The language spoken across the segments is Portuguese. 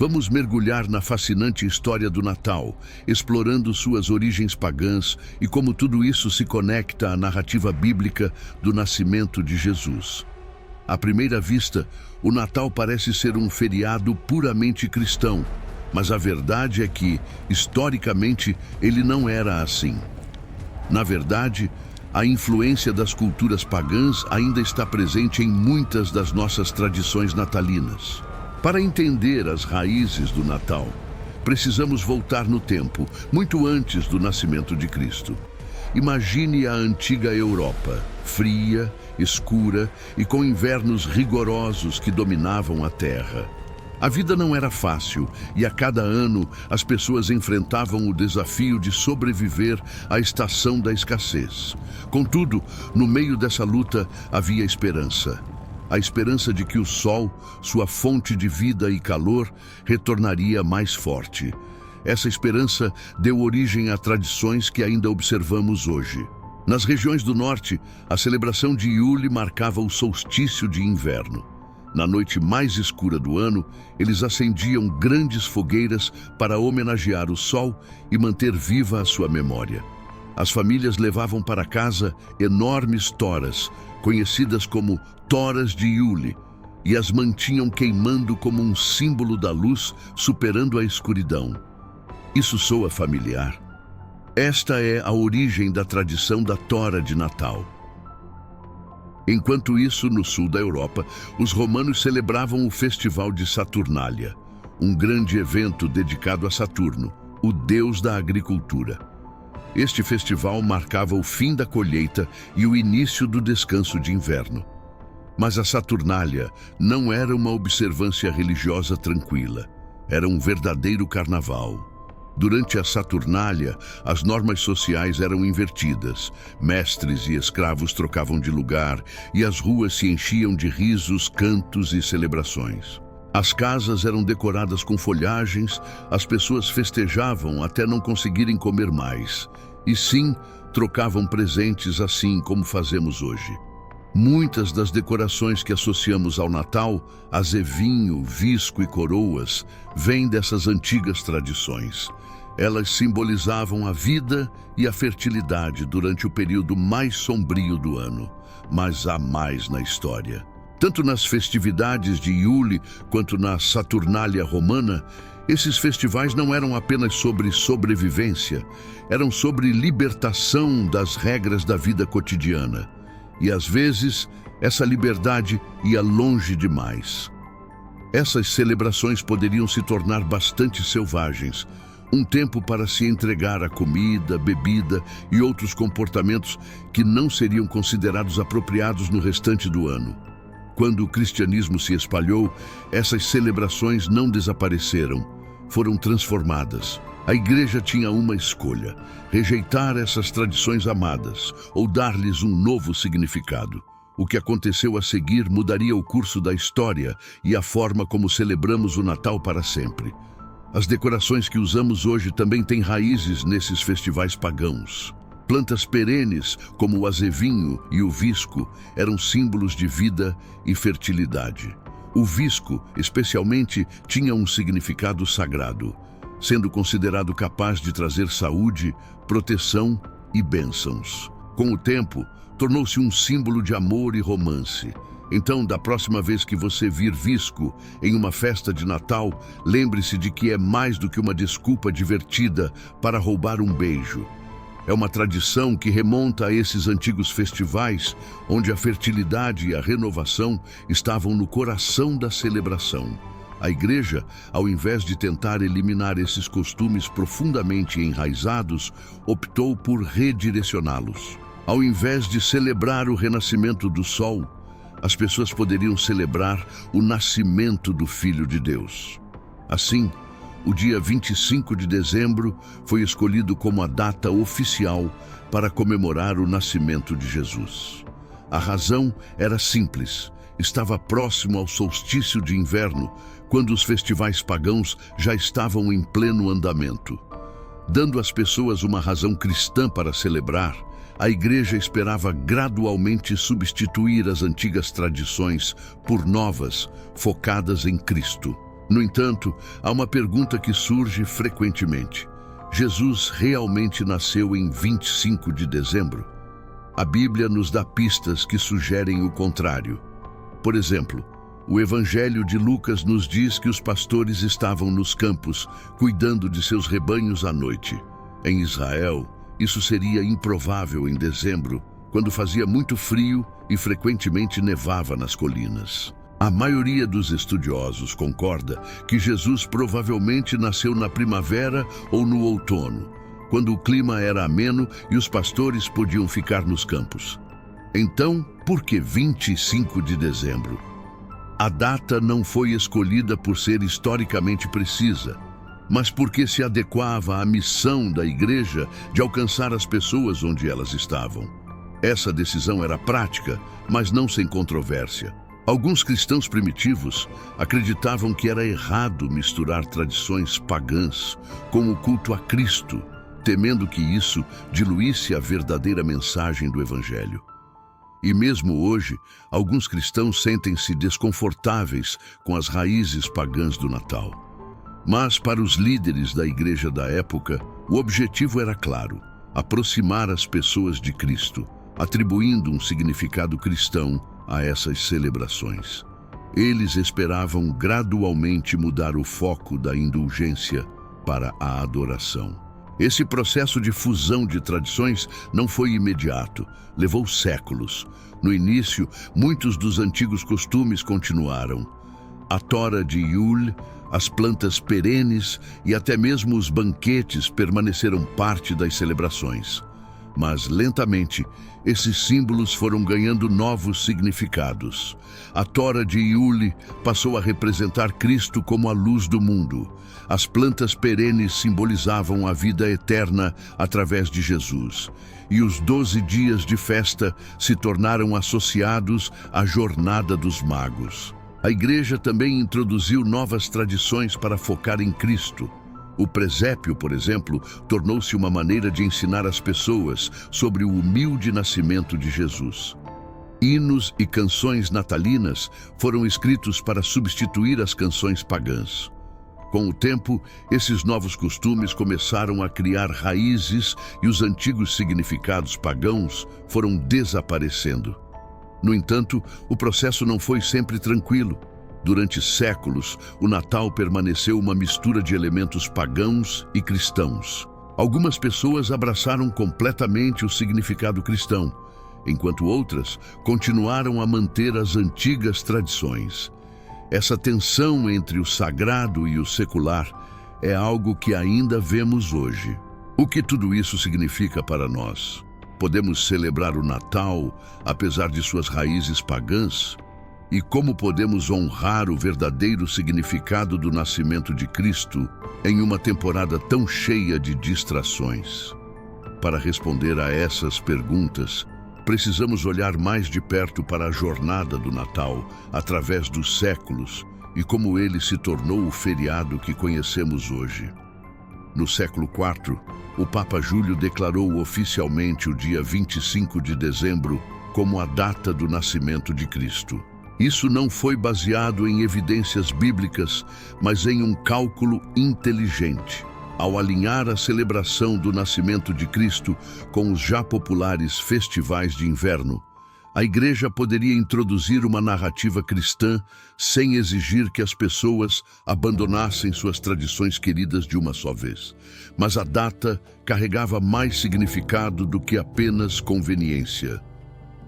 Vamos mergulhar na fascinante história do Natal, explorando suas origens pagãs e como tudo isso se conecta à narrativa bíblica do nascimento de Jesus. À primeira vista, o Natal parece ser um feriado puramente cristão, mas a verdade é que, historicamente, ele não era assim. Na verdade, a influência das culturas pagãs ainda está presente em muitas das nossas tradições natalinas. Para entender as raízes do Natal, precisamos voltar no tempo, muito antes do nascimento de Cristo. Imagine a antiga Europa, fria, escura e com invernos rigorosos que dominavam a Terra. A vida não era fácil e a cada ano as pessoas enfrentavam o desafio de sobreviver à estação da escassez. Contudo, no meio dessa luta havia esperança. A esperança de que o sol, sua fonte de vida e calor, retornaria mais forte. Essa esperança deu origem a tradições que ainda observamos hoje. Nas regiões do norte, a celebração de Yule marcava o solstício de inverno. Na noite mais escura do ano, eles acendiam grandes fogueiras para homenagear o sol e manter viva a sua memória. As famílias levavam para casa enormes toras, conhecidas como toras de Yule, e as mantinham queimando como um símbolo da luz, superando a escuridão. Isso soa familiar? Esta é a origem da tradição da tora de Natal. Enquanto isso, no sul da Europa, os romanos celebravam o Festival de Saturnália, um grande evento dedicado a Saturno, o deus da agricultura. Este festival marcava o fim da colheita e o início do descanso de inverno. Mas a Saturnália não era uma observância religiosa tranquila, era um verdadeiro carnaval. Durante a Saturnália, as normas sociais eram invertidas, mestres e escravos trocavam de lugar e as ruas se enchiam de risos, cantos e celebrações. As casas eram decoradas com folhagens, as pessoas festejavam até não conseguirem comer mais. E sim, trocavam presentes assim como fazemos hoje. Muitas das decorações que associamos ao Natal, azevinho, visco e coroas, vêm dessas antigas tradições. Elas simbolizavam a vida e a fertilidade durante o período mais sombrio do ano, mas há mais na história. Tanto nas festividades de Yule quanto na Saturnália romana, esses festivais não eram apenas sobre sobrevivência, eram sobre libertação das regras da vida cotidiana. E às vezes, essa liberdade ia longe demais. Essas celebrações poderiam se tornar bastante selvagens, um tempo para se entregar a comida, bebida e outros comportamentos que não seriam considerados apropriados no restante do ano. Quando o cristianismo se espalhou, essas celebrações não desapareceram, foram transformadas. A igreja tinha uma escolha: rejeitar essas tradições amadas ou dar-lhes um novo significado. O que aconteceu a seguir mudaria o curso da história e a forma como celebramos o Natal para sempre. As decorações que usamos hoje também têm raízes nesses festivais pagãos. Plantas perenes, como o azevinho e o visco, eram símbolos de vida e fertilidade. O visco, especialmente, tinha um significado sagrado, sendo considerado capaz de trazer saúde, proteção e bênçãos. Com o tempo, tornou-se um símbolo de amor e romance. Então, da próxima vez que você vir visco em uma festa de Natal, lembre-se de que é mais do que uma desculpa divertida para roubar um beijo. É uma tradição que remonta a esses antigos festivais, onde a fertilidade e a renovação estavam no coração da celebração. A igreja, ao invés de tentar eliminar esses costumes profundamente enraizados, optou por redirecioná-los. Ao invés de celebrar o renascimento do sol, as pessoas poderiam celebrar o nascimento do Filho de Deus. Assim, o dia 25 de dezembro foi escolhido como a data oficial para comemorar o nascimento de Jesus. A razão era simples: estava próximo ao solstício de inverno, quando os festivais pagãos já estavam em pleno andamento. Dando às pessoas uma razão cristã para celebrar, a igreja esperava gradualmente substituir as antigas tradições por novas, focadas em Cristo. No entanto, há uma pergunta que surge frequentemente. Jesus realmente nasceu em 25 de dezembro? A Bíblia nos dá pistas que sugerem o contrário. Por exemplo, o Evangelho de Lucas nos diz que os pastores estavam nos campos, cuidando de seus rebanhos à noite. Em Israel, isso seria improvável em dezembro, quando fazia muito frio e frequentemente nevava nas colinas. A maioria dos estudiosos concorda que Jesus provavelmente nasceu na primavera ou no outono, quando o clima era ameno e os pastores podiam ficar nos campos. Então, por que 25 de dezembro? A data não foi escolhida por ser historicamente precisa, mas porque se adequava à missão da igreja de alcançar as pessoas onde elas estavam. Essa decisão era prática, mas não sem controvérsia. Alguns cristãos primitivos acreditavam que era errado misturar tradições pagãs com o culto a Cristo, temendo que isso diluísse a verdadeira mensagem do Evangelho. E mesmo hoje, alguns cristãos sentem-se desconfortáveis com as raízes pagãs do Natal. Mas para os líderes da igreja da época, o objetivo era claro: aproximar as pessoas de Cristo, atribuindo um significado cristão a essas celebrações. Eles esperavam gradualmente mudar o foco da indulgência para a adoração. Esse processo de fusão de tradições não foi imediato, levou séculos. No início, muitos dos antigos costumes continuaram. A tora de Yule, as plantas perenes e até mesmo os banquetes permaneceram parte das celebrações. Mas, lentamente, esses símbolos foram ganhando novos significados. A tora de Yule passou a representar Cristo como a luz do mundo. As plantas perenes simbolizavam a vida eterna através de Jesus. E os 12 dias de festa se tornaram associados à jornada dos magos. A igreja também introduziu novas tradições para focar em Cristo. O presépio, por exemplo, tornou-se uma maneira de ensinar as pessoas sobre o humilde nascimento de Jesus. Hinos e canções natalinas foram escritos para substituir as canções pagãs. Com o tempo, esses novos costumes começaram a criar raízes e os antigos significados pagãos foram desaparecendo. No entanto, o processo não foi sempre tranquilo. Durante séculos, o Natal permaneceu uma mistura de elementos pagãos e cristãos. Algumas pessoas abraçaram completamente o significado cristão, enquanto outras continuaram a manter as antigas tradições. Essa tensão entre o sagrado e o secular é algo que ainda vemos hoje. O que tudo isso significa para nós? Podemos celebrar o Natal apesar de suas raízes pagãs? E como podemos honrar o verdadeiro significado do nascimento de Cristo em uma temporada tão cheia de distrações? Para responder a essas perguntas, precisamos olhar mais de perto para a jornada do Natal através dos séculos e como ele se tornou o feriado que conhecemos hoje. No século IV, o Papa Júlio declarou oficialmente o dia 25 de dezembro como a data do nascimento de Cristo. Isso não foi baseado em evidências bíblicas, mas em um cálculo inteligente. Ao alinhar a celebração do nascimento de Cristo com os já populares festivais de inverno, a Igreja poderia introduzir uma narrativa cristã sem exigir que as pessoas abandonassem suas tradições queridas de uma só vez. Mas a data carregava mais significado do que apenas conveniência.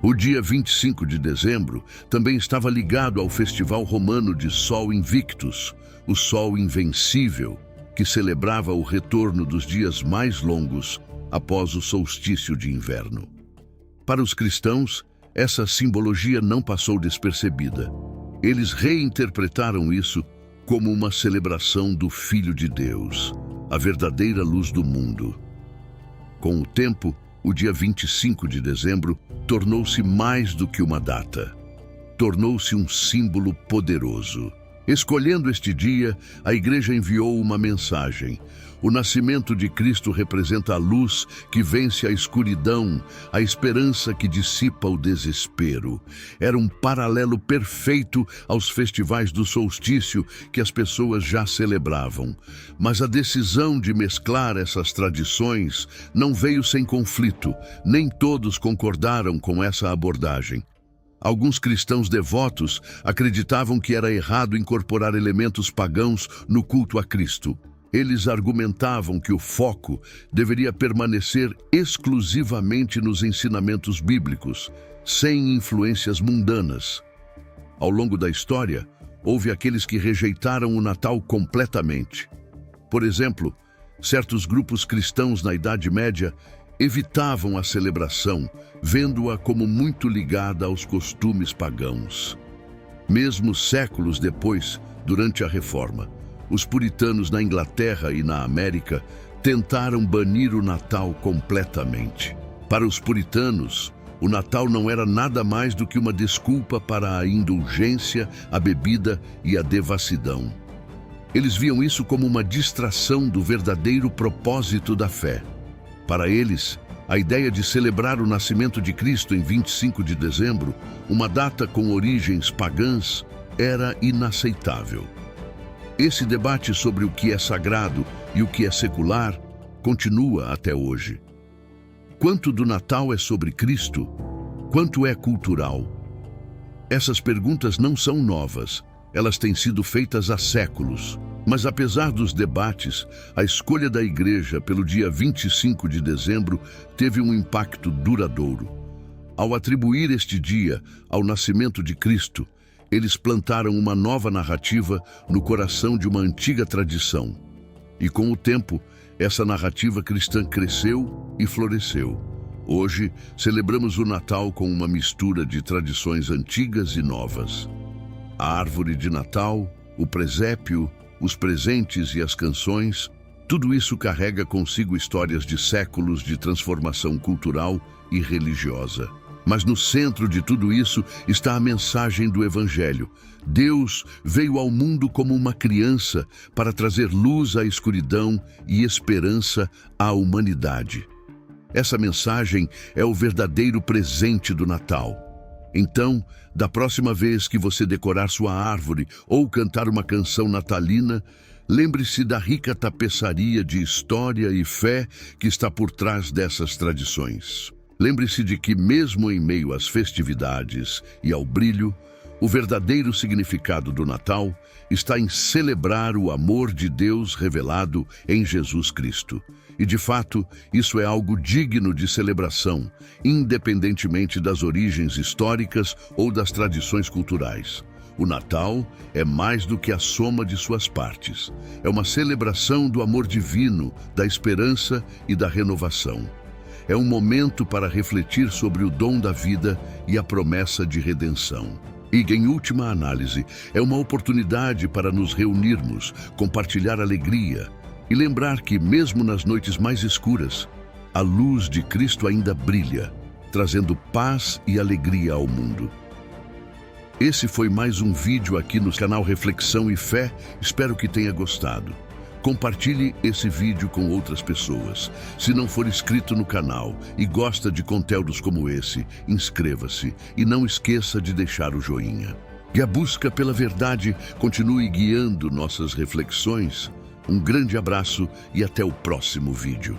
O dia 25 de dezembro também estava ligado ao festival romano de Sol Invictus, o Sol Invencível, que celebrava o retorno dos dias mais longos após o solstício de inverno. Para os cristãos, essa simbologia não passou despercebida. Eles reinterpretaram isso como uma celebração do Filho de Deus, a verdadeira luz do mundo. Com o tempo, o dia 25 de dezembro tornou-se mais do que uma data. Tornou-se um símbolo poderoso. Escolhendo este dia, a Igreja enviou uma mensagem. O nascimento de Cristo representa a luz que vence a escuridão, a esperança que dissipa o desespero. Era um paralelo perfeito aos festivais do solstício que as pessoas já celebravam. Mas a decisão de mesclar essas tradições não veio sem conflito. Nem todos concordaram com essa abordagem. Alguns cristãos devotos acreditavam que era errado incorporar elementos pagãos no culto a Cristo. Eles argumentavam que o foco deveria permanecer exclusivamente nos ensinamentos bíblicos, sem influências mundanas. Ao longo da história, houve aqueles que rejeitaram o Natal completamente. Por exemplo, certos grupos cristãos na Idade Média evitavam a celebração, vendo-a como muito ligada aos costumes pagãos. Mesmo séculos depois, durante a Reforma, os puritanos na Inglaterra e na América tentaram banir o Natal completamente. Para os puritanos, o Natal não era nada mais do que uma desculpa para a indulgência, a bebida e a devassidão. Eles viam isso como uma distração do verdadeiro propósito da fé. Para eles, a ideia de celebrar o nascimento de Cristo em 25 de dezembro, uma data com origens pagãs, era inaceitável. Esse debate sobre o que é sagrado e o que é secular continua até hoje. Quanto do Natal é sobre Cristo? Quanto é cultural? Essas perguntas não são novas, elas têm sido feitas há séculos. Mas apesar dos debates, a escolha da Igreja pelo dia 25 de dezembro teve um impacto duradouro. Ao atribuir este dia ao nascimento de Cristo, eles plantaram uma nova narrativa no coração de uma antiga tradição. E com o tempo, essa narrativa cristã cresceu e floresceu. Hoje, celebramos o Natal com uma mistura de tradições antigas e novas. A árvore de Natal, o presépio, os presentes e as canções, tudo isso carrega consigo histórias de séculos de transformação cultural e religiosa. Mas no centro de tudo isso está a mensagem do Evangelho. Deus veio ao mundo como uma criança para trazer luz à escuridão e esperança à humanidade. Essa mensagem é o verdadeiro presente do Natal. Então, da próxima vez que você decorar sua árvore ou cantar uma canção natalina, lembre-se da rica tapeçaria de história e fé que está por trás dessas tradições. Lembre-se de que, mesmo em meio às festividades e ao brilho, o verdadeiro significado do Natal está em celebrar o amor de Deus revelado em Jesus Cristo. E, de fato, isso é algo digno de celebração, independentemente das origens históricas ou das tradições culturais. O Natal é mais do que a soma de suas partes. É uma celebração do amor divino, da esperança e da renovação. É um momento para refletir sobre o dom da vida e a promessa de redenção. E, em última análise, é uma oportunidade para nos reunirmos, compartilhar alegria e lembrar que, mesmo nas noites mais escuras, a luz de Cristo ainda brilha, trazendo paz e alegria ao mundo. Esse foi mais um vídeo aqui no canal Reflexão e Fé. Espero que tenha gostado. Compartilhe esse vídeo com outras pessoas. Se não for inscrito no canal e gosta de conteúdos como esse, inscreva-se e não esqueça de deixar o joinha. Que a busca pela verdade continue guiando nossas reflexões. Um grande abraço e até o próximo vídeo.